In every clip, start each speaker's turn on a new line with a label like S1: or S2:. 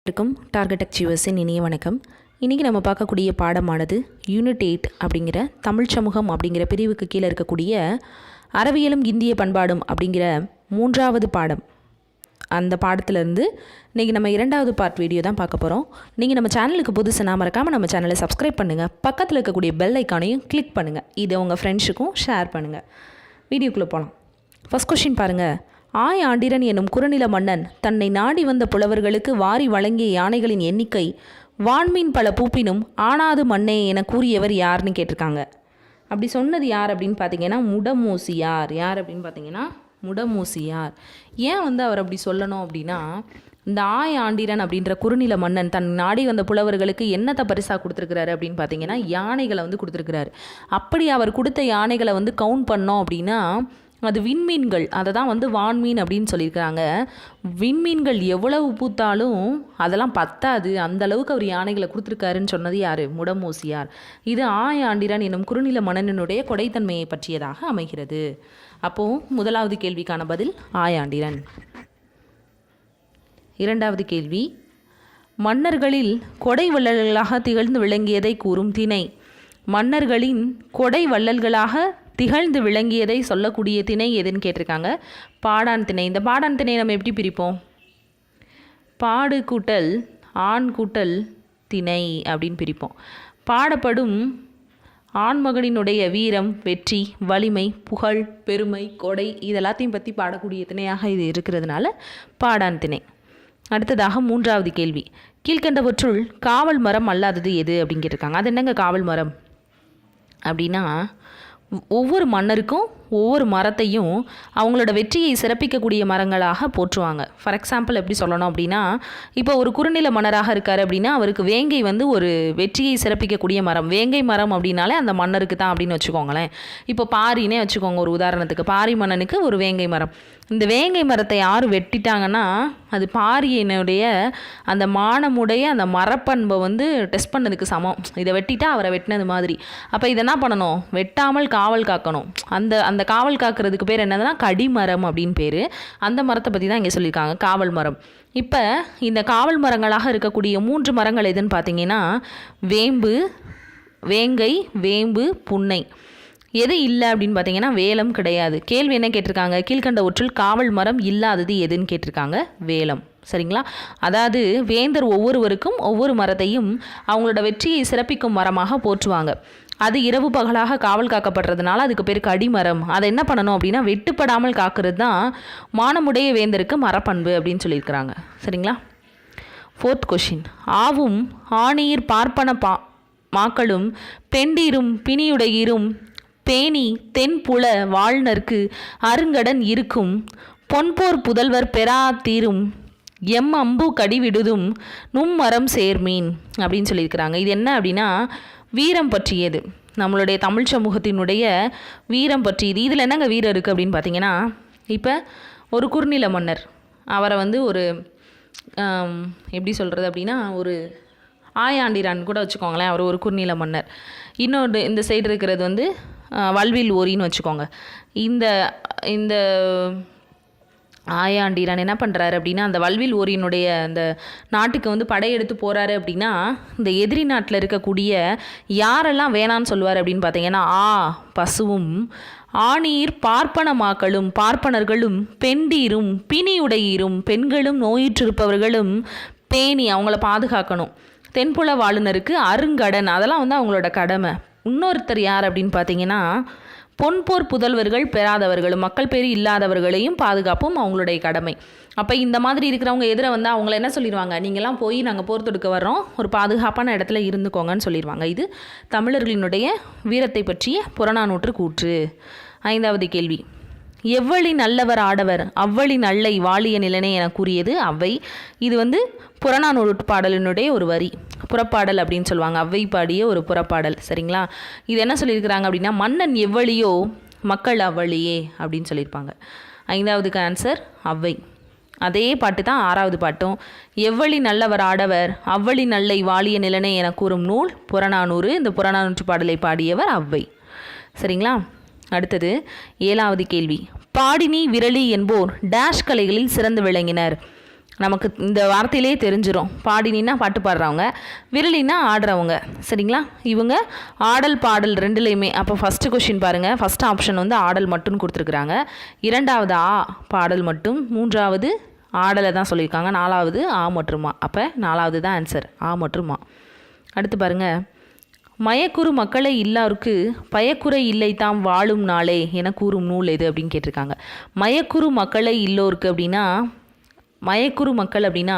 S1: இருக்கும் டார்கெட் அச்சீவர்ஸின் இனிய வணக்கம். இன்றைக்கி நம்ம பார்க்கக்கூடிய பாடமானது யூனிட் 8 அப்படிங்கிற தமிழ் சமூகம் அப்படிங்கிற பிரிவுக்கு கீழே இருக்கக்கூடிய அறிவியலும் இந்திய பண்பாடும் அப்படிங்கிற 3வது பாடம். அந்த பாடத்திலேருந்து இன்றைக்கி நம்ம 2வது பார்ட் வீடியோ தான் பார்க்க போகிறோம். நீங்கள் நம்ம சேனலுக்கு புதுசுனா மறக்காமல் நம்ம சேனலை சப்ஸ்கிரைப் பண்ணுங்கள். பக்கத்தில் இருக்கக்கூடிய பெல் ஐக்கானையும் கிளிக் பண்ணுங்கள். இதை உங்கள் ஃப்ரெண்ட்ஸுக்கும் ஷேர் பண்ணுங்கள். வீடியோக்குள்ளே போகலாம். ஃபஸ்ட் கொஸ்டின் பாருங்கள். ஆய் ஆண்டிரன் எனும் குறுநில மன்னன் தன்னை நாடி வந்த புலவர்களுக்கு வாரி வழங்கிய யானைகளின் எண்ணிக்கை வான்மீன் பல பூப்பினும் ஆனாது மண்ணே என கூறியவர் யாருன்னு கேட்டிருக்காங்க. அப்படி சொன்னது யார் அப்படின்னு பார்த்தீங்கன்னா முடமோசியார். யார் அப்படின்னு பார்த்தீங்கன்னா முடமோசியார். ஏன் அவர் அப்படி சொல்லணும் அப்படின்னா, இந்த ஆய் ஆண்டிரன் அப்படின்ற குறுநில மன்னன் தன் நாடி வந்த புலவர்களுக்கு என்னத்தை பரிசாக கொடுத்துருக்கிறாரு அப்படின்னு பார்த்தீங்கன்னா யானைகளை கொடுத்துருக்கிறாரு. அப்படி அவர் கொடுத்த யானைகளை கவுண்ட் பண்ணோம் அப்படின்னா அது விண்மீன்கள். அதை தான் வான்மீன் அப்படின்னு சொல்லியிருக்கிறாங்க. விண்மீன்கள் எவ்வளவு பூத்தாலும் அதெல்லாம் பத்தாது, அந்த அளவுக்கு அவர் யானைகளை கொடுத்துருக்காருன்னு சொன்னது யார்? முடமோசியார். இது ஆய் ஆண்டிரன் எனும் குறுநில மன்னனுடைய கொடைத்தன்மையை பற்றியதாக அமைகிறது. அப்போது முதலாவது கேள்விக்கான பதில் ஆய் ஆண்டிரன். 2வது கேள்வி. மன்னர்களில் கொடை வள்ளல்களாக திகழ்ந்து விளங்கியதை கூறும் திணை. மன்னர்களின் கொடை வள்ளல்களாக திகழ்ந்து விளங்கியதை சொல்லக்கூடிய திணை எதுன்னு கேட்டிருக்காங்க. பாடான் திணை. இந்த பாடான் திணையை நம்ம எப்படி பிரிப்போம்? பாடு கூட்டல் ஆண் கூட்டல் திணை அப்படின்னு பிரிப்போம். பாடப்படும் ஆண்மகனினுடைய வீரம், வெற்றி, வலிமை, புகழ், பெருமை, கொடை இதெல்லாத்தையும் பற்றி பாடக்கூடிய திணையாக இது இருக்கிறதுனால பாடான் திணை. அடுத்ததாக 3வது கேள்வி. கீழ்கண்டவற்றுள் காவல் மரம் அல்லாதது எது அப்படின்னு கேட்டிருக்காங்க. அது என்னங்க காவல் மரம் அப்படின்னா, ஒவ்வொரு மன்னருக்கும் ஒவ்வொரு மரத்தையும் அவங்களோட வெற்றியை சிறப்பிக்கக்கூடிய மரங்களாக போற்றுவாங்க. ஃபார் எக்ஸாம்பிள் எப்படி சொல்லணும் அப்படின்னா, இப்போ ஒரு குறுநில மன்னராக இருக்கார் அப்படின்னா அவருக்கு வேங்கை ஒரு வெற்றியை சிறப்பிக்கக்கூடிய மரம். வேங்கை மரம் அப்படின்னாலே அந்த மன்னருக்கு தான் அப்படின்னு வச்சுக்கோங்களேன். இப்போ பாரினே வச்சுக்கோங்க ஒரு உதாரணத்துக்கு. பாரி மன்னனுக்கு ஒரு வேங்கை மரம். இந்த வேங்கை மரத்தை யார் வெட்டிட்டாங்கன்னா அது பாரியினுடைய அந்த மானமுடைய அந்த மரப்பண்பை டெஸ்ட் பண்ணதுக்கு சமம். இதை வெட்டிட்டா அவரை வெட்டினது மாதிரி. அப்போ இதை என்ன பண்ணணும்? வெட்டாமல் காவல் காக்கணும். அந்த காவல் காக்கிறதுக்கு பேர் என்னதுன்னா கடிமரம் அப்படின்னு பேர். அந்த மரத்தை பற்றி தான் இங்கே சொல்லியிருக்காங்க, காவல் மரம். இப்போ இந்த காவல் மரங்களாக இருக்கக்கூடிய 3 மரங்கள் எதுன்னு பார்த்தீங்கன்னா வேம்பு, வேங்கை, வேம்பு, புன்னை. எது இல்லை அப்படின்னு பார்த்தீங்கன்னா வேலம் கிடையாது. கேள்வி என்ன கேட்டிருக்காங்க? கீழ்கண்டவற்றுள் காவல் மரம் இல்லாதது எதுன்னு கேட்டிருக்காங்க. வேலம். சரிங்களா? அதாவது வேந்தர் ஒவ்வொருவருக்கும் ஒவ்வொரு மரத்தையும் அவங்களோட வெற்றியை சிறப்பிக்கும் மரமாக போற்றுவாங்க. அது இரவு பகலாக காவல் காக்கப்படுறதுனால அதுக்கு பேர் கடிமரம். அதை என்ன பண்ணணும் அப்படின்னா வெட்டுப்படாமல் காக்கிறது தான் மானமுடைய வேந்தருக்கு மரப்பண்பு அப்படின்னு சொல்லியிருக்கிறாங்க. சரிங்களா? 4th question. ஆவும் ஆணீர் பார்ப்பன மாக்களும் பெண்டீரும் பிணியுடையீரும் பேணி தென்புல வாழ்நர்க்கு அருங்கடன் இருக்கும் பொன்போர் புதல்வர் பெறா தீரும் எம் அம்பு கடிவிடுதும் நும்மரம் சேர்மீன் அப்படின்னு சொல்லியிருக்கிறாங்க. இது என்ன அப்படின்னா வீரம் பற்றியது. நம்மளுடைய தமிழ் சமூகத்தினுடைய வீரம் பற்றியது. இதில் என்னங்க வீரம் இருக்குது அப்படின்னு பார்த்தீங்கன்னா, இப்போ ஒரு குறுநில மன்னர் அவரை ஒரு எப்படி சொல்கிறது அப்படின்னா ஒரு ஆயாண்டிரான் கூட வச்சுக்கோங்களேன். அவர் ஒரு குறுநில மன்னர். இன்னொரு இந்த சைடு இருக்கிறது வல்வில் ஓரின்னு வச்சுக்கோங்க. இந்த ஆயாண்டிரான் என்ன பண்ணுறாரு அப்படின்னா அந்த வல்வில் ஓரியினுடைய அந்த நாட்டுக்கு படையெடுத்து போகிறாரு அப்படின்னா இந்த எதிரி நாட்டில் இருக்கக்கூடிய யாரெல்லாம் வேணான்னு சொல்லுவார் அப்படின்னு பார்த்தீங்கன்னா பசுவும் ஆணீர் பார்ப்பனமாக்களும் பார்ப்பனர்களும் பெண்டீரும் பிணியுடையீரும் பெண்களும் நோயுற்றிருப்பவர்களும் பேணி அவங்கள பாதுகாக்கணும் தென்புல வாழுனருக்கு அருங்கடன் அதெல்லாம் அவங்களோட கடமை. இன்னொருத்தர் யார் அப்படின்னு பார்த்தீங்கன்னா பொன்போர் புதல்வர்கள் பெறாதவர்களும் மக்கள் பேர் இல்லாதவர்களையும் பாதுகாப்பும் அவங்களுடைய கடமை. அப்போ இந்த மாதிரி இருக்கிறவங்க எதிர அவங்கள என்ன சொல்லிடுவாங்க? நீங்கள்லாம் போய் நாங்கள் போர் தொடுக்க வர்றோம், ஒரு பாதுகாப்பான இடத்துல இருந்துக்கோங்கன்னு சொல்லிடுவாங்க. இது தமிழர்களினுடைய வீரத்தை பற்றிய புறநானூற்று கூற்று. 5வது கேள்வி. எவ்வளி நல்லவர் ஆடவர் அவ்வளி நல்லை வாழிய நிலனே என கூறியது அவ்வை. இது புறநானூறு பாடலினுடைய ஒரு வரி. புறப்பாடல் அப்படின்னு சொல்லுவாங்க. அவ்வை பாடிய ஒரு புறப்பாடல். சரிங்களா? இது என்ன சொல்லியிருக்கிறாங்க அப்படின்னா மன்னன் எவ்வளியோ மக்கள் அவ்வளியே அப்படின்னு சொல்லியிருப்பாங்க. 5வதுக்கு ஆன்சர் அவ்வை. அதே பாட்டு தான் 6வது பாட்டும். எவ்வளி நல்லவர் ஆடவர் அவ்வளி நல்லை வாழிய நிலனே என கூறும் நூல் புறநானூறு. இந்த புறநானூற்று பாடலை பாடியவர் அவ்வை. சரிங்களா? அடுத்தது 7வது கேள்வி. பாடினி விரலி என்போர் டேஷ் கலைகளில் சிறந்து விளங்கினர். நமக்கு இந்த வார்த்தையிலே தெரிஞ்சிடும். பாடினா பாட்டு பாடுறவங்க, விரலினா ஆடுறவங்க. சரிங்களா? இவங்க ஆடல் பாடல் ரெண்டுலேயுமே. அப்போ ஃபஸ்ட்டு கொஷின் பாருங்கள், ஃபஸ்ட் ஆப்ஷன் வந்து ஆடல் மட்டும் கொடுத்துருக்குறாங்க. இரண்டாவது பாடல் மட்டும், மூன்றாவது ஆடலை தான் சொல்லியிருக்காங்க, நாலாவது மற்றுமா. அப்போ நாலாவது தான் ஆன்சர், மற்றுமா. அடுத்து பாருங்கள், மயக்குறு மக்களை இல்லாருக்கு பயக்குறை இல்லை தாம் வாழும் நாளே என கூறும் நூல் எது அப்படின்னு கேட்டிருக்காங்க. மயக்குறு மக்களை இல்லோருக்கு அப்படின்னா, மயக்குறு மக்கள் அப்படின்னா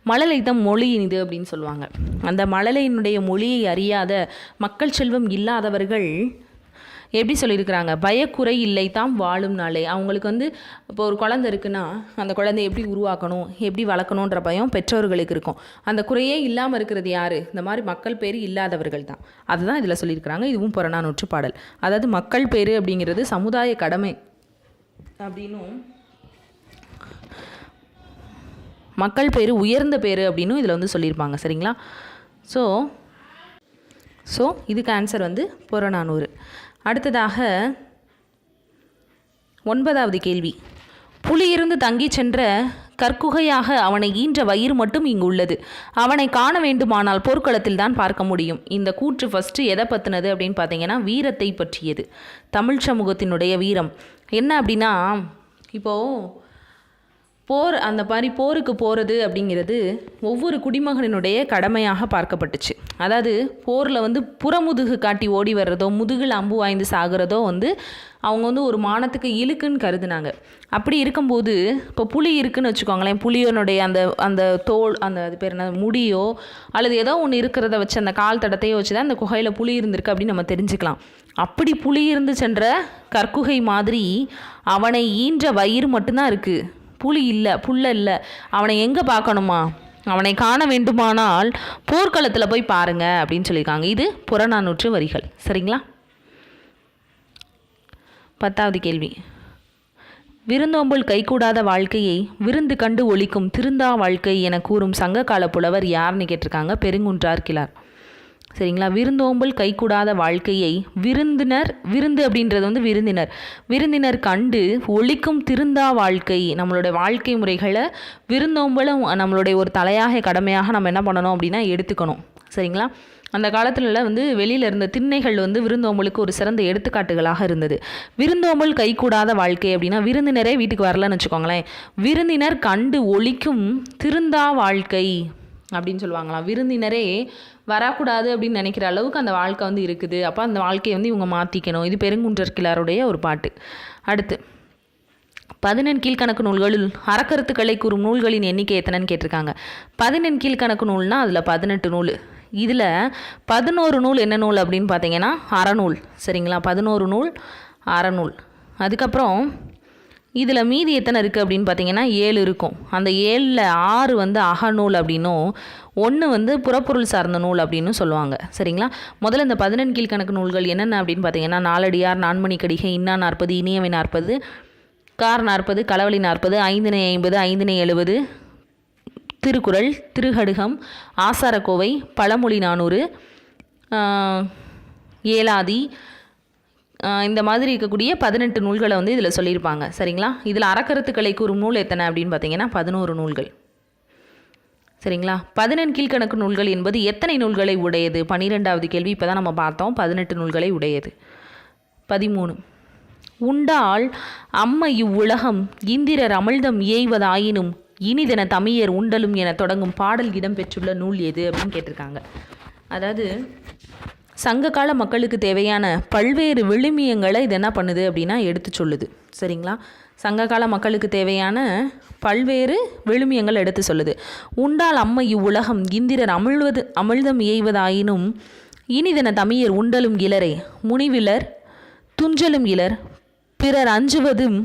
S1: மழலை தான் மொழி இனிது அப்படின்னு சொல்லுவாங்க. அந்த மழலையினுடைய மொழியை அறியாத மக்கள் செல்வம் இல்லாதவர்கள் எப்படி சொல்லியிருக்கிறாங்க, பயக்குறை இல்லை தாம் வாழும் நாளே. அவங்களுக்கு வந்து இப்போ ஒரு குழந்தை இருக்குன்னா அந்த குழந்தைய எப்படி உருவாக்கணும், எப்படி வளர்க்கணுன்ற பயம் பெற்றோர்களுக்கு இருக்கும். அந்த குறையே இல்லாமல் இருக்கிறது யார்? இந்த மாதிரி மக்கள் பேர் இல்லாதவர்கள் தான். அதுதான் இதில் சொல்லியிருக்கிறாங்க. இதுவும் புறநானூற்று பாடல். அதாவது மக்கள் பேர் அப்படிங்கிறது சமுதாய கடமை அப்படின்னும், மக்கள் பேர் உயர்ந்த பேர் அப்படின்னும் இதில் வந்து சொல்லியிருப்பாங்க. சரிங்களா? ஸோ இதுக்கு ஆன்சர் வந்து புறநானூறு. அடுத்ததாக 9வது கேள்வி, புலியிருந்து தங்கி சென்ற கற்குகையாக அவனை ஈன்ற வயிறு மட்டும் இங்கு உள்ளது. அவனை காண வேண்டுமானால் போர்க்களத்தில் தான் பார்க்க முடியும். இந்த கூற்று ஃபஸ்ட்டு எதை பற்றினது அப்படின்னு பார்த்தீங்கன்னா வீரத்தை பற்றியது. தமிழ் சமூகத்தினுடைய வீரம் என்ன அப்படின்னா, இப்போது போர், அந்த மாதிரி போருக்கு போகிறது அப்படிங்கிறது ஒவ்வொரு குடிமகனினுடைய கடமையாக பார்க்கப்பட்டுச்சு. அதாவது போரில் வந்து புறமுதுகு காட்டி ஓடி வர்றதோ, முதுகில் அம்பு வாய்ந்து சாகிறதோ வந்து அவங்க வந்து ஒரு மானத்துக்கு இழுக்குன்னு கருதுனாங்க. அப்படி இருக்கும்போது இப்போ புலி இருக்குதுன்னு வச்சுக்கோங்களேன், புலியனுடைய அந்த தோல், அது பேர் என்ன, முடியோ அல்லது ஏதோ ஒன்று இருக்கிறத வச்சு அந்த கால் தடத்தையோ வச்சு தான் அந்த குகையில் புலி இருந்திருக்கு அப்படின்னு நம்ம தெரிஞ்சுக்கலாம். அப்படி புலி இருந்து சென்ற கற்குகை மாதிரி அவனை ஈன்ற வயிறு மட்டும்தான் இருக்குது, புலி இல்லை, புல்ல இல்லை. அவனை எங்கே பார்க்கணுமா, அவனை காண வேண்டுமானால் போர்க்களத்தில் போய் பாருங்க அப்படின்னு சொல்லியிருக்காங்க. இது புறநானூற்று வரிகள். சரிங்களா? 10வது கேள்வி, விருந்தோம்பல் கைகூடாத வாழ்க்கையை விருந்து கண்டு ஒழிக்கும் திருந்தா வாழ்க்கை என கூறும் சங்ககால புலவர் யாருன்னு கேட்டிருக்காங்க. பெருங்குன்றார் கிழார். சரிங்களா? விருந்தோம்பல் கைகூடாத வாழ்க்கையை விருந்து அப்படின்றது வந்து விருந்தினர் கண்டு ஒழிக்கும் திருந்தா வாழ்க்கை. நம்மளுடைய வாழ்க்கை முறைகளை விருந்தோம்பலும் நம்மளுடைய ஒரு தலையாக கடமையாக நம்ம என்ன பண்ணணும் அப்படின்னா எடுத்துக்கணும். சரிங்களா? அந்த காலத்துல வந்து வெளியில் இருந்த திண்ணைகள் வந்து விருந்தோம்பலுக்கு ஒரு சிறந்த எடுத்துக்காட்டுகளாக இருந்தது. விருந்தோம்பல் கைகூடாத வாழ்க்கை அப்படின்னா விருந்தினரே வீட்டுக்கு வரலன்னு வச்சுக்கோங்களேன், விருந்தினர் கண்டு ஒழிக்கும் திருந்தா வாழ்க்கை அப்படின்னு சொல்லுவாங்களாம். விருந்தினரே வரக்கூடாது அப்படின்னு நினைக்கிற அளவுக்கு அந்த வாழ்க்கை வந்து இருக்குது. அப்போ அந்த வாழ்க்கையை வந்து இவங்க மாற்றிக்கணும். இது பெருங்குன்றர் கிழாருடைய ஒரு பாட்டு. அடுத்து 14 கீழ்கணக்கு நூல்களில் அறக்கருத்துக்களை கூறும் நூல்களின் எண்ணிக்கை எத்தனைன்னு கேட்டிருக்காங்க. 14 கீழ்கணக்கு நூல்னால் அதில் 18 நூல். இதில் 11 நூல் என்ன நூல் அப்படின்னு பார்த்தீங்கன்னா அறநூல். சரிங்களா? 11 நூல் அறநூல். அதுக்கப்புறம் இதில் மீதி எத்தனை இருக்குது அப்படின்னு பார்த்தீங்கன்னா 7 இருக்கும். அந்த 7ல் 6 வந்து அகநூல் அப்படின்னும் 1 வந்து புறப்பொருள் சார்ந்த நூல் அப்படின்னு சொல்லுவாங்க. சரிங்களா? முதல்ல இந்த 14 கீழ்கணக்கு நூல்கள் என்னென்ன அப்படின்னு பார்த்தீங்கன்னா நாலடியார், நான்மணி கடிகை, இன்னா 40, இனியவை 40, கார் 40, களவழி 40, ஐந்திணை 50, ஐந்திணை 70, திருக்குறள், திருகடுகம், ஆசாரக்கோவை, பழமொழி 400, ஏலாதி, இந்த மாதிரி இருக்கக்கூடிய 18 நூல்களை வந்து இதில் சொல்லியிருப்பாங்க. சரிங்களா? இதில் அறக்கருத்துக்களை கூறும் நூல் எத்தனை அப்படின்னு பார்த்தீங்கன்னா 11 நூல்கள். சரிங்களா? 14 கீழ்கணக்கு நூல்கள் என்பது எத்தனை நூல்களை உடையது? 12வது கேள்வி. இப்போ தான் நம்ம பார்த்தோம். 18 நூல்களை உடையது. 13, உண்டால் அம்மை இவ்வுலகம் இந்திரர் அமிழ்தம் இயைவதாயினும் இனிதென தமியர் உண்டலும் என தொடங்கும் பாடல் இடம்பெற்றுள்ள நூல் எது அப்படின்னு கேட்டிருக்காங்க. அதாவது சங்ககால மக்களுக்கு தேவையான பல்வேறு விழுமியங்களை இது என்ன பண்ணுது அப்படின்னா எடுத்து சொல்லுது. சரிங்களா? சங்ககால மக்களுக்கு தேவையான பல்வேறு விழுமியங்கள் எடுத்து சொல்லுது. உண்டால் அம்மை இவ்வுலகம் இந்திரர் அமிழ்தம் இயைவதாயினும் இனிதென தமியர் உண்டலும் இலரே, முனிவிலர் துஞ்சலும் இலர், பிறர் அஞ்சுவதும்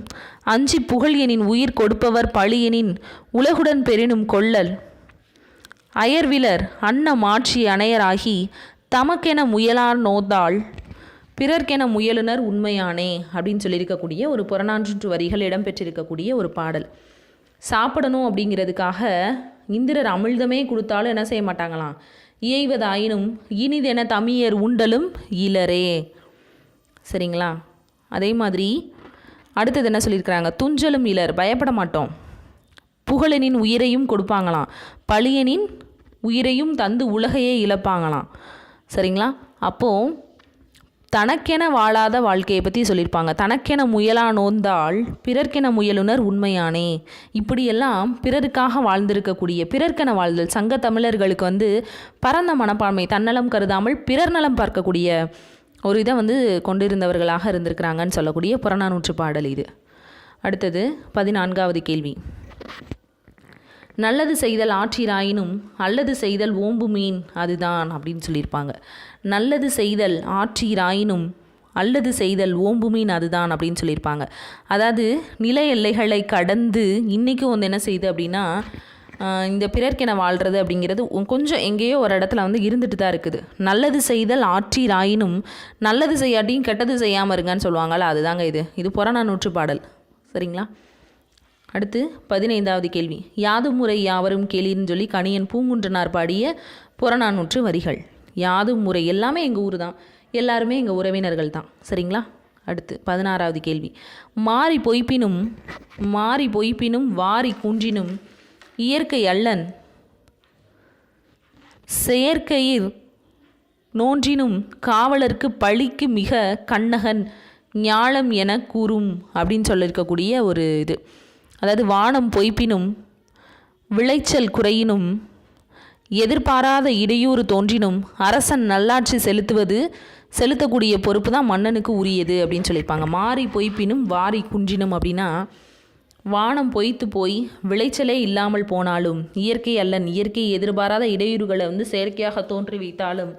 S1: அஞ்சி புகழ் எனின் உயிர் கொடுப்பவர் பழியெனின் உலகுடன் பெறினும் கொள்ளல், அயர்விலர் அன்ன மாட்சி அணையராகி தமக்கென முயலார் நோத்தாள் பிறர்க்கென முயலுனர் உண்மையானே அப்படின்னு சொல்லியிருக்கக்கூடிய ஒரு புறநானூற்று வரிகள் இடம்பெற்றிருக்கக்கூடிய ஒரு பாடல். சாப்பிடணும் அப்படிங்கிறதுக்காக இந்திரர் அமிழ்தமே கொடுத்தாலும் என்ன செய்ய மாட்டாங்களாம், இயைவதாயினும் இனிதென தமியர் உண்டலும் இலரே. சரிங்களா? அதே மாதிரி அடுத்தது என்ன சொல்லியிருக்கிறாங்க, துஞ்சலும் இலர், பயப்பட மாட்டோம், புகழனின் உயிரையும் கொடுப்பாங்களாம், பழியனின் உயிரையும் தந்து உலகையே இழப்பாங்களாம். சரிங்களா? அப்போது தனக்கென வாழாத வாழ்க்கையை பற்றி சொல்லியிருப்பாங்க. தனக்கென முயலா நோந்தால் பிறர்க்கென முயலுனர் உண்மையானே. இப்படியெல்லாம் பிறருக்காக வாழ்ந்திருக்கக்கூடிய, பிறர்க்கென வாழ்தல், சங்க தமிழர்களுக்கு வந்து பரந்த மனப்பான்மை, தன்னலம் கருதாமல் பிறர் நலம் பார்க்கக்கூடிய ஒரு இதை வந்து கொண்டிருந்தவர்களாக இருந்திருக்கிறாங்கன்னு சொல்லக்கூடிய புறநானூற்று பாடல் இது. அடுத்தது 14வது கேள்வி. நல்லது செய்தல் ஆற்றிராயினும் அல்லது செய்தல் ஓம்பு மீன் அதுதான் அப்படின்னு சொல்லியிருப்பாங்க. நல்லது செய்தல் ஆற்றிராயினும் அல்லது செய்தல் ஓம்பு மீன் அதுதான் அப்படின்னு சொல்லியிருப்பாங்க. அதாவது நில எல்லைகளை கடந்து இன்றைக்கும் வந்து என்ன செய்யுது அப்படின்னா, இந்த பிறர்க்கென வாழ்கிறது அப்படிங்கிறது கொஞ்சம் எங்கேயோ ஒரு இடத்துல வந்து இருந்துட்டு தான் இருக்குது. நல்லது செய்தல் ஆற்றிராயினும் நல்லது செய்யாட்டியும் கெட்டது செய்யாமல் இருங்கன்னு சொல்லுவாங்கள்ல, அதுதாங்க இது புறநானூற்று பாடல். சரிங்களா? அடுத்து 15வது கேள்வி. யாதும் முறை யாவரும் கேளிர்னு சொல்லி கணியன் பூங்குன்றனார் பாடிய புறநானூற்று வரிகள். யாதும் முறை எல்லாமே எங்கள் ஊர் தான், எல்லாருமே எங்கள் உறவினர்கள் தான். சரிங்களா? அடுத்து 16வது கேள்வி. மாறி பொய்ப்பினும் வாரி குன்றினும் இயற்கை அல்லன் செயற்கையில் நோன்றினும் காவலருக்கு பழிக்கு மிக கண்ணகன் ஞாலம் என கூறும் அப்படின்னு சொல்லியிருக்கக்கூடிய ஒரு இது. அதாவது வானம் பொய்ப்பினும் விளைச்சல் குறையினும் எதிர்பாராத இடையூறு தோன்றினும் அரசன் நல்லாட்சி செலுத்தக்கூடிய பொறுப்பு தான் மன்னனுக்கு உரியது அப்படின்னு சொல்லியிருப்பாங்க. மாறி பொய்ப்பினும் வாரி குன்றினும் அப்படின்னா, வானம் பொய்த்து போய் விளைச்சலே இல்லாமல் போனாலும், இயற்கை அல்லன் இயற்கை எதிர்பாராத இடையூறுகளை வந்து செயற்கையாக தோன்றி வைத்தாலும்,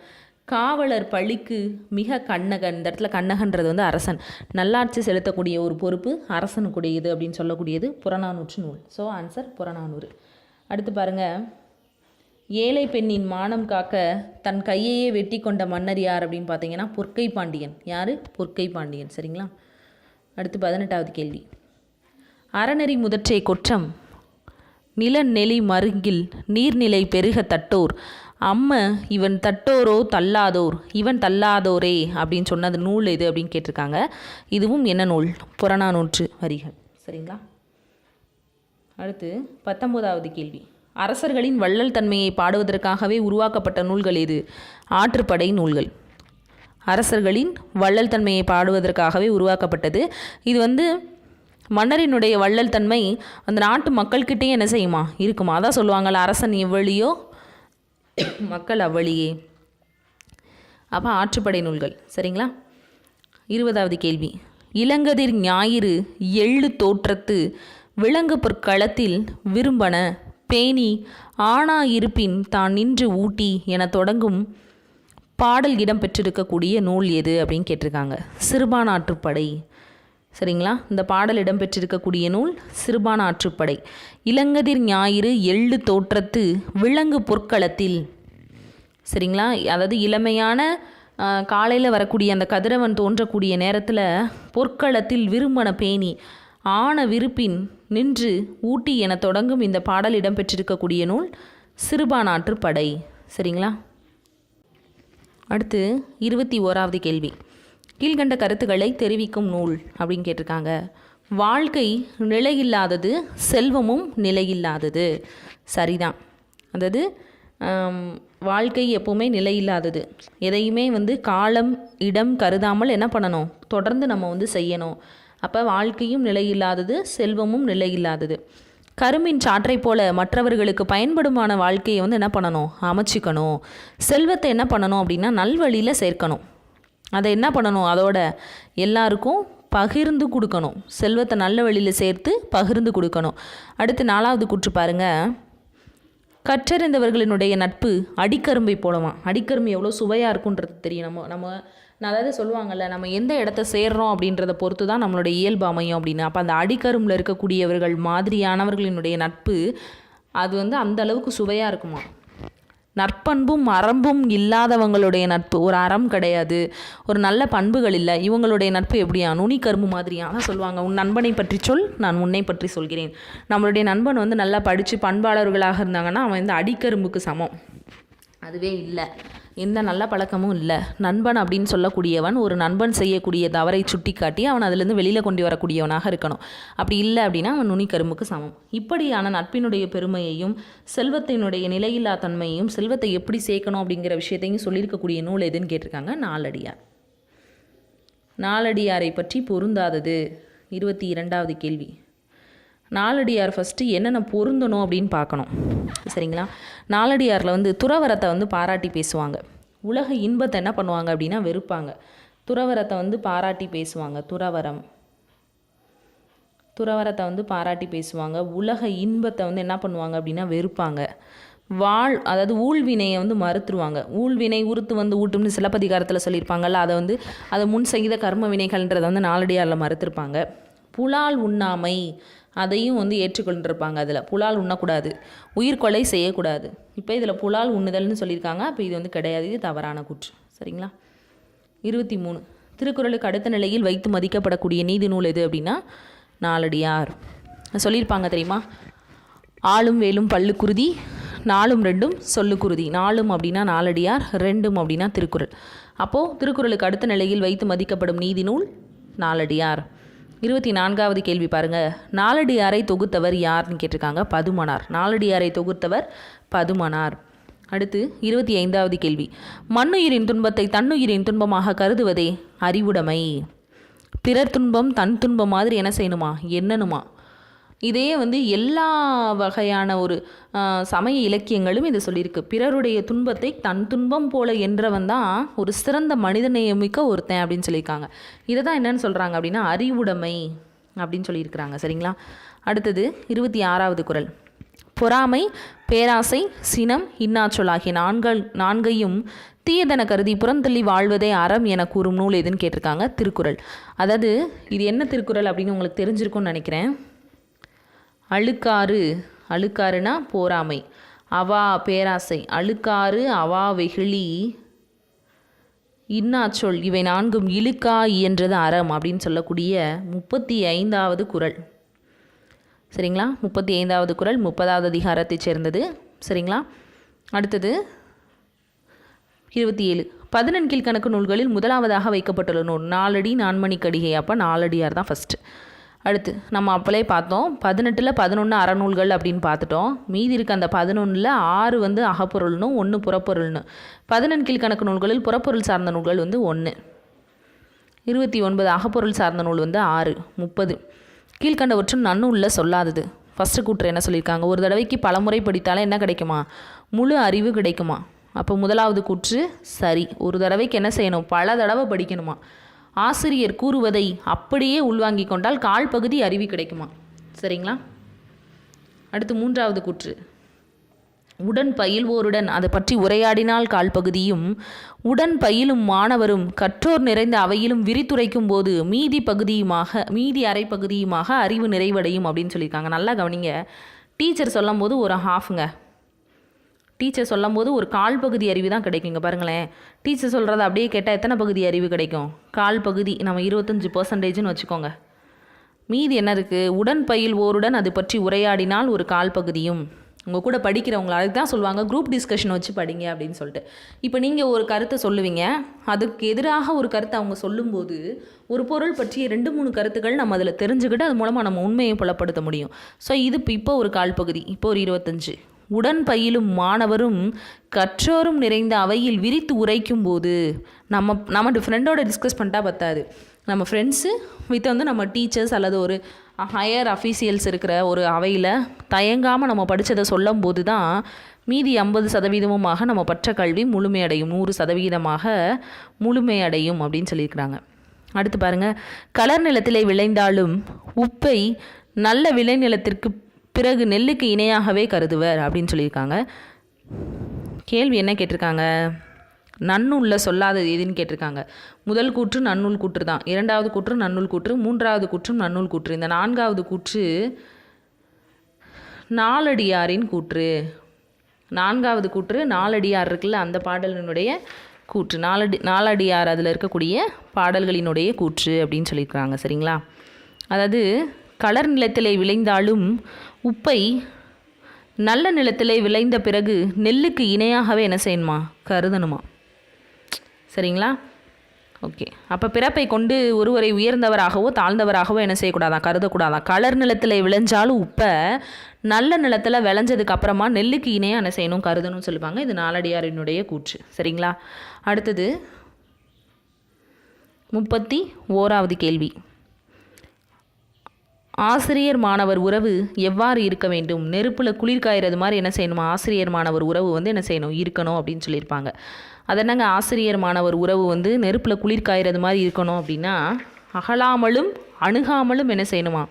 S1: காவலர் பழிக்கு மிக கண்ணகன், இந்த இடத்துல கண்ணகன்றது வந்து அரசன், நல்லாட்சி செலுத்தக்கூடிய ஒரு பொறுப்பு அரசனுக்குடையது அப்படின்னு சொல்லக்கூடியது புறநானூற்று நூல். So answer Purananuru. அடுத்து பாருங்கள். ஏழை பெண்ணின் மானம் காக்க தன் கையையே வெட்டி கொண்ட மன்னர் யார் அப்படின்னு பார்த்தீங்கன்னா பொற்கை பாண்டியன். யார்? பொற்கை பாண்டியன். சரிங்களா? அடுத்து 18வது கேள்வி. அறநெறி முதற்றே கொற்றம் நிலநெளி மருங்கில் நீர்நிலை பெருக தட்டோர் அம்ம இவன் தட்டோரோ தள்ளாதோர் இவன் தள்ளாதோரே அப்படின்னு சொன்னது நூல் எது அப்படின்னு கேட்டிருக்காங்க. இதுவும் என்ன நூல்? புறநானூற்று வரிகள். சரிங்களா? அடுத்து 19வது கேள்வி. அரசர்களின் வள்ளல் தன்மையை பாடுவதற்காகவே உருவாக்கப்பட்ட நூல்கள் எது? ஆற்றுப்படை நூல்கள். அரசர்களின் வள்ளல் தன்மையை பாடுவதற்காகவே உருவாக்கப்பட்டது. இது வந்து மன்னரினுடைய வள்ளல் தன்மை அந்த நாட்டு மக்கள்கிட்டே என்ன செய்யுமா? இருக்குமா? அதான் சொல்லுவாங்கள்ல, அரசன் எவ்வளியோ மக்கள் அவ்வளியே. அப்போ ஆற்றுப்படை நூல்கள். சரிங்களா? 20வது கேள்வி. இளங்கதிர் ஞாயிறு எள்ளு தோற்றத்து விலங்கு பொற்களத்தில் விரும்பன பேணி ஆனா இருப்பின் தான் நின்று ஊட்டி என தொடங்கும் பாடல் இடம் பெற்றிருக்கக்கூடிய நூல் எது அப்படின்னு கேட்டிருக்காங்க. சிறுபானாற்றுப்படை. சரிங்களா? இந்த பாடல் இடம்பெற்றிருக்கக்கூடிய நூல் சிறுபானாற்றுப்படை. இளங்கதிர் ஞாயிறு எள்ளு தோற்றத்து விலங்கு பொற்களத்தில். சரிங்களா? அதாவது இளமையான காலையில் வரக்கூடிய அந்த கதிரவன் தோன்றக்கூடிய நேரத்தில் பொற்களத்தில் விரும்பன பேணி ஆன விருப்பின் நின்று ஊட்டி என தொடங்கும் இந்த பாடல் இடம்பெற்றிருக்கக்கூடிய நூல் சிறுபானாற்றுப்படை. சரிங்களா? அடுத்து 21வது கேள்வி. கீழ்கண்ட கருத்துக்களை தெரிவிக்கும் நூல் அப்படின்னு கேட்டிருக்காங்க. வாழ்க்கை நிலையில்லாதது, செல்வமும் நிலையில்லாதது. சரிதான். அதாவது வாழ்க்கை எப்போவுமே நிலையில்லாதது. எதையுமே வந்து காலம் இடம் கருதாமல் என்ன பண்ணணும்? தொடர்ந்து நம்ம வந்து செய்யணும். அப்போ வாழ்க்கையும் நிலையில்லாதது, செல்வமும் நிலையில்லாதது. கரும்பின் சாற்றை போல மற்றவர்களுக்கு பயன்படுமான வாழ்க்கையை வந்து என்ன பண்ணணும்? அமைச்சிக்கணும். செல்வத்தை என்ன பண்ணணும் அப்படின்னா நல்வழியில் சேர்க்கணும். அதை என்ன பண்ணணும்? அதோட எல்லாருக்கும் பகிர்ந்து கொடுக்கணும். செல்வத்தை நல்ல வழியில் சேர்த்து பகிர்ந்து கொடுக்கணும். அடுத்து 4வது கூற்று பாருங்கள். கற்றறிந்தவர்களினுடைய நட்பு அடிக்கரும்பை போலமா. அடிக்கரும்பு எவ்வளோ சுவையாக இருக்குன்றது தெரியும். நான் அதாவது சொல்லுவாங்கள்ல, நம்ம எந்த இடத்த சேர்றோம் அப்படின்றத பொறுத்து தான் நம்மளுடைய இயல்பு அமையும் அப்படின்னு. அப்போ அந்த அடிக்கரும்பில் இருக்கக்கூடியவர்கள் மாதிரியானவர்களினுடைய நட்பு அது வந்து அந்த அளவுக்கு சுவையாக இருக்குமா. நற்பண்பும் அறம்பும் இல்லாதவங்களுடைய நட்பு, ஒரு அறம் கிடையாது, ஒரு நல்ல பண்புகள் இல்லை, இவங்களுடைய நட்பு எப்படியா? நுனி கரும்பு மாதிரியா தான் சொல்லுவாங்க. உன் நண்பனை பற்றி சொல், நான் உன்னை பற்றி சொல்கிறேன். நம்மளுடைய நண்பன் வந்து நல்லா படித்து பண்பாளர்களாக இருந்தாங்கன்னா அவன் வந்து அடிக்கரும்புக்கு சமம். அதுவே இல்லை, எந்த நல்ல பழக்கமும் இல்லை. நண்பன் அப்படின்னு சொல்லக்கூடியவன் ஒரு நண்பன் செய்யக்கூடிய தவறை சுட்டி காட்டி அவன் அதிலேருந்து வெளியில் கொண்டு வரக்கூடியவனாக இருக்கணும். அப்படி இல்லை அப்படின்னா அவன் நுனிக்கரும்புக்கு சமம். இப்படியான நட்பினுடைய பெருமையையும் செல்வத்தினுடைய நிலையில்லா தன்மையையும் செல்வத்தை எப்படி சேர்க்கணும் அப்படிங்கிற விஷயத்தையும் சொல்லியிருக்கக்கூடிய நூல் எதுன்னு கேட்டிருக்காங்க, நாலடியார். நாலடியாரை பற்றி பொருந்தாதது 22வது கேள்வி. நாலடியார் ஃபஸ்ட்டு என்னென்ன பொருந்தணும் அப்படின்னு பார்க்கணும், சரிங்களா? நாலடியாரில் வந்து துறவரத்தை வந்து பாராட்டி பேசுவாங்க. உலக இன்பத்தை என்ன பண்ணுவாங்க அப்படின்னா வெறுப்பாங்க. துறவரத்தை வந்து பாராட்டி பேசுவாங்க. துறவரத்தை வந்து பாராட்டி பேசுவாங்க. உலக இன்பத்தை வந்து என்ன பண்ணுவாங்க அப்படின்னா வெறுப்பாங்க. அதாவது ஊழ்வினையை வந்து மறுத்துருவாங்க. ஊழ்வினை உறுத்து வந்து ஊட்டும்னு சிலப்பதிகாரத்தில் சொல்லியிருப்பாங்கல்ல, அதை முன் செய்த கர்ம வினைகள்ன்றதை வந்து நாலடியாரில் மறுத்திருப்பாங்க. புலால் உண்ணாமை அதையும் வந்து ஏற்றுக்கொண்டிருப்பாங்க. அதில் புலால் உண்ணக்கூடாது, உயிர்கொலை செய்யக்கூடாது. இப்போ இதில் புலால் உண்ணுதல்னு சொல்லியிருக்காங்க. அப்போ இது வந்து கிடையாது, இது தவறான கூற்று, சரிங்களா? 23 திருக்குறளுக்கு அடுத்த நிலையில் வைத்து மதிக்கப்படக்கூடிய நீதி நூல் எது அப்படின்னா நாலடியார். சொல்லியிருப்பாங்க தெரியுமா, ஆளும் வேலும் பல்லுக்குருதி, நாலும் ரெண்டும் சொல்லுக்குருதி. நாலும் அப்படின்னா நாலடியார், ரெண்டும் அப்படின்னா திருக்குறள். அப்போது திருக்குறளுக்கு அடுத்த நிலையில் வைத்து மதிக்கப்படும் நீதி நூல் நாலடியார். 24வது கேள்வி பாருங்கள். நாலடியாரை தொகுத்தவர் யார்னு கேட்டிருக்காங்க, பதுமனார். நாலடியாரை தொகுத்தவர் பதுமனார். அடுத்து 25வது கேள்வி. மண்ணுயிரின் துன்பத்தை தன்னுயிரின் துன்பமாக கருதுவதே அறிவுடைமை. பிறர் துன்பம் தன் துன்பம் மாதிரி என்ன செய்யணுமா, எண்ணணுமா? இதே வந்து எல்லா வகையான ஒரு சமய இலக்கியங்களும் இது சொல்லியிருக்கு. பிறருடைய துன்பத்தை தன் துன்பம் போல என்றவன் தான் ஒரு சிறந்த மனிதநேயமிக்க ஒருத்தன் அப்படின்னு சொல்லியிருக்காங்க. இதை தான் என்னென்னு சொல்கிறாங்க அப்படின்னா அறிவுடைமை அப்படின்னு சொல்லியிருக்கிறாங்க, சரிங்களா? அடுத்தது 26வது குறள். பொறாமை, பேராசை, சினம், இன்னாச்சொல் ஆகிய நான்கையும் தீயதென கருதி புறந்தள்ளி வாழ்வதே அறம் என கூறும் நூல் எதுன்னு கேட்டிருக்காங்க, திருக்குறள். அதாவது இது என்ன திருக்குறள் அப்படின்னு உங்களுக்கு தெரிஞ்சிருக்கும்னு நினைக்கிறேன். அழுக்காறுனா போராமை, அவா பேராசை, அழுக்காறு அவா வெகுளி இன்னாச்சொல் இவை நான்கும் இழுக்கா இயன்றது அறம் அப்படின்னு சொல்லக்கூடிய 35வது குறள், சரிங்களா? 35வது குறள் 30வது அதிகாரத்தை சேர்ந்தது, சரிங்களா? அடுத்தது 27 11 கீழ்கணக்கு நூல்களில் முதலாவதாக வைக்கப்பட்டுள்ள நூல் நாலடி நான்மணி கடிகை. அப்போ நாலடியார் தான் ஃபஸ்ட்டு. அடுத்து நம்ம அப்போலே பார்த்தோம், 18ல் 11 அறநூல்கள் அப்படின்னு பார்த்துட்டோம். மீதி இருக்க அந்த 11ல் 6 வந்து அகப்பொருள்னும் 1 புறப்பொருள்னு. 11 கீழ்கணக்கு நூல்களில் புறப்பொருள் சார்ந்த நூல்கள் வந்து 1. 29 அகப்பொருள் சார்ந்த நூல் வந்து 6. 30 கீழ்கண்டவற்றும் நன்னூலில் சொல்லாதது. ஃபஸ்ட்டு கூற்று என்ன சொல்லியிருக்காங்க, ஒரு தடவைக்கு பலமுறை படித்தாலே என்ன கிடைக்குமா, முழு அறிவு கிடைக்குமா? அப்போ முதலாவது கூற்று சரி. ஒரு தடவைக்கு என்ன செய்யணும், பல தடவை படிக்கணுமா? ஆசிரியர் கூறுவதை அப்படியே உள்வாங்கி கொண்டால் கால் பகுதி அறிவு கிடைக்குமா, சரிங்களா? அடுத்து 3வது கூற்று. உடன் பயில்வோருடன் அதை பற்றி உரையாடினால் கால் பகுதியும், உடன் பயிலும் மாணவரும் கற்றோர் நிறைந்த அவையிலும் விரித்துரைக்கும் போது மீதி அரை பகுதியுமாக அறிவு நிறைவடையும் அப்படின்னு சொல்லியிருக்காங்க. நல்லா கவனிங்க. டீச்சர் சொல்லும் போது ஒரு ஹாஃபுங்க, டீச்சர் சொல்லும் போது ஒரு கால் பகுதி அறிவு தான் கிடைக்குங்க. பாருங்களேன், டீச்சர் சொல்கிறத அப்படியே கேட்டால் எத்தனை பகுதி அறிவு கிடைக்கும், கால் பகுதி. நம்ம 25%ன்னு வச்சுக்கோங்க. மீதி என்ன இருக்குது, உடன் பயில்வோருடன் அது பற்றி உரையாடினால் ஒரு கால் பகுதியும். உங்கள் கூட படிக்கிறவங்கள அதுக்கு தான் சொல்லுவாங்க குரூப் டிஸ்கஷன் வச்சு படிங்க அப்படின்னு சொல்லிட்டு. இப்போ நீங்கள் ஒரு கருத்தை சொல்லுவீங்க, அதுக்கு எதிராக ஒரு கருத்தை அவங்க சொல்லும்போது ஒரு பொருள் பற்றிய 2-3 கருத்துக்கள் நம்ம அதில் தெரிஞ்சுக்கிட்டு அது மூலமாக நம்ம உண்மையை புலப்படுத்த முடியும். ஸோ இது இப்போ ஒரு கால் பகுதி, இப்போ ஒரு 25. உடன் பயிலும் மாணவரும் கற்றோரும் நிறைந்த அவையில் விரித்து உரைக்கும் போது நம்ம ஃப்ரெண்டோட டிஸ்கஸ் பண்ணிட்டா பத்தாது. நம்ம ஃப்ரெண்ட்ஸு வித் வந்து நம்ம டீச்சர்ஸ் அல்லது ஒரு ஹையர் அஃபீஷியல்ஸ் இருக்கிற ஒரு அவையில் தயங்காமல் நம்ம படித்ததை சொல்லும் போது தான் மீதி 50% நம்ம பற்ற கல்வி முழுமையடையும், 100% முழுமையடையும் அப்படின்னு சொல்லியிருக்கிறாங்க. அடுத்து பாருங்கள். கலர் நிலத்திலே விளைந்தாலும் உப்பை நல்ல விளைநிலத்திற்கு பிறகு நெல்லுக்கு இணையாகவே கருதுவர் அப்படின்னு சொல்லியிருக்காங்க. கேள்வி என்ன கேட்டிருக்காங்க, நன்னூலில் சொல்லாதது எதுன்னு கேட்டிருக்காங்க. முதல் கூற்று நன்னூல் கூற்று தான், 2வது கூற்று நன்னூல் கூற்று, 3வது கூற்றும் நன்னூல் கூற்று. இந்த 4வது கூற்று நாலடியாரின் கூற்று. 4வது கூற்று நாலடியார் இருக்குல்ல, அந்த பாடலினுடைய கூற்று. நாலடியார் அதில் இருக்கக்கூடிய பாடல்களினுடைய கூற்று அப்படின்னு சொல்லியிருக்காங்க, சரிங்களா? அதாவது கலர் நிலத்திலே விளைந்தாலும் உப்பை நல்ல நிலத்திலே விளைந்த பிறகு நெல்லுக்கு இணையாகவே என்ன செய்யணுமா? கருதணுமா? சரிங்களா? ஓகே. அப்போ பிறப்பை கொண்டு ஒருவரை உயர்ந்தவராகவோ தாழ்ந்தவராகவோ என்ன செய்யக்கூடாதான்? கருதக்கூடாதான். கலர் நிலத்தில் விளைஞ்சாலும் உப்பை நல்ல நிலத்தில் விளைஞ்சதுக்கு அப்புறமா நெல்லுக்கு இணையாக என்ன செய்யணும்? கருதணும்னு சொல்லுவாங்க. இது நாலடியாரினுடைய கூற்று. சரிங்களா? அடுத்தது 31வது கேள்வி. ஆசிரியர் மாணவர் உறவு எவ்வாறு இருக்க வேண்டும்? நெருப்பில் குளிர் காய்கிறது மாதிரி என்ன செய்யணுமா? ஆசிரியர் மாணவர் உறவு என்ன செய்யணும்? இருக்கணும் அப்படின்னு சொல்லியிருப்பாங்க. அது என்னங்க ஆசிரியர் மாணவர் உறவு நெருப்பில் குளிர் காய்கிறது மாதிரி இருக்கணும் அப்படின்னா, அகலாமலும் அணுகாமலும் என்ன செய்யணுமா?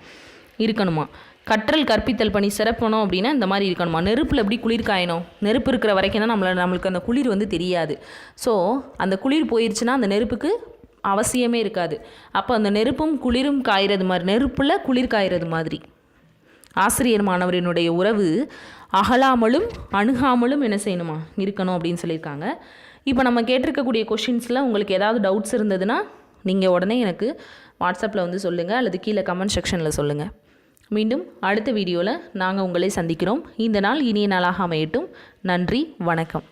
S1: இருக்கணுமா? கற்றல் கற்பித்தல் பணி சிறப்பணும் அப்படின்னா இந்த மாதிரி இருக்கணுமா? நெருப்பில் எப்படி குளிர் காயணும்? நெருப்பு இருக்கிற வரைக்கும் தான் நம்மளுக்கு அந்த குளிர் தெரியாது. ஸோ அந்த குளிர் போயிடுச்சுன்னா அந்த நெருப்புக்கு அவசியமே இருக்காது. அப்போ அந்த நெருப்பும் குளிரும் காய்கிறது மாதிரி, நெருப்பில் குளிர் காய்கிறது மாதிரி ஆசிரியர் மாணவரினுடைய உறவு அகலாமலும் அணுகாமலும் என்ன செய்யணுமா? இருக்கணும் அப்படின்னு சொல்லியிருக்காங்க. இப்போ நம்ம கேட்டிருக்கக்கூடிய கொஷின்ஸில் உங்களுக்கு ஏதாவது டவுட்ஸ் இருந்ததுன்னா நீங்கள் உடனே எனக்கு வாட்ஸ்அப்பில் சொல்லுங்கள், அல்லது கீழே கமெண்ட் செக்ஷனில் சொல்லுங்கள். மீண்டும் அடுத்த வீடியோவில் நாங்கள் உங்களை சந்திக்கிறோம். இந்த நாள் இனிய நாளாக அமையட்டும். நன்றி, வணக்கம்.